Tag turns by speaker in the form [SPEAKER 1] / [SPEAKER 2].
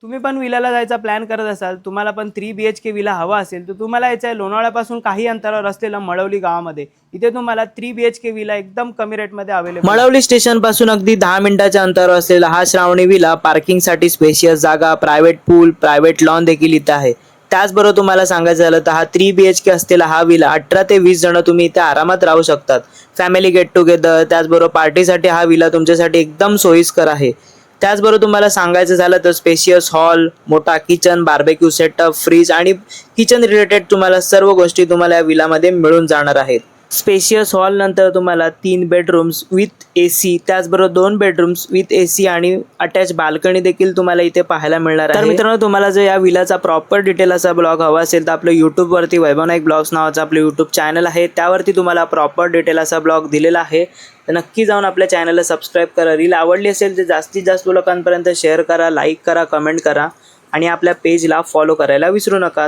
[SPEAKER 1] तुम्ही पण विलाला जायचा प्लॅन करत असाल, तुम्हाला पण 3 BHK विला हवा असेल, तर तुम्हाला यायचं आहे लोणावळ्यापासून काही अंतरावर असलेलं मळवली गावामध्ये. इथे तुम्हाला 3 BHK विला एकदम कमी रेटमध्ये अवेलेबल आहे.
[SPEAKER 2] मळवली स्टेशन पासून अगदी 10 मिनिटाच्या अंतरावर असलेला हा श्रावणी विला पार्किंगसाठी स्पेशियस जागा, प्रायव्हेट पूल, प्रायव्हेट लॉन देखील इथे आहे. त्याचबरोबर तुम्हाला सांगायचं झालं तर हा 3 BHK असलेला हा विला 18 ते 20 जण तुम्ही इथे आरामात राहू शकतात. फॅमिली गेट टुगेदर त्याचबरोबर पार्टीसाठी हा विला तुमच्यासाठी एकदम सोयीस्कर आहे. त्याचबरोबर तुम्हाला सांगायचं झालं तर स्पेशियस हॉल, मोठा किचन, बार्बेक्यू सेटअप, फ्रीज आणि किचन रिलेटेड तुम्हाला सर्व गोष्टी तुम्हाला या विलामध्ये मिळून जाणार आहेत. स्पेशियस हॉल नंतर तुम्हाला 3 बेडरूम्स विथ AC, त्याचबरोबर 2 बेडरूम्स विथ AC आणि अटॅच बाल्कनी देखील तुम्हाला इथे पाहायला मिळणार आहे. तर मित्रांनो, तुम्हाला जर या विलाचा प्रॉपर डिटेल असा ब्लॉग हवा असेल तर आपलं यूट्यूबवरती वैभव नाईक ब्लॉग्स नावाचं आपलं यूट्यूब चॅनल आहे, त्यावरती तुम्हाला प्रॉपर डिटेल असा ब्लॉग दिलेला आहे. तर नक्की जाऊन आपल्या चॅनलला सबस्क्राईब करा. रील आवडली असेल तर जास्तीत जास्त लोकांपर्यंत शेअर करा, लाईक करा, कमेंट करा आणि आपल्या पेजला फॉलो करायला विसरू नका.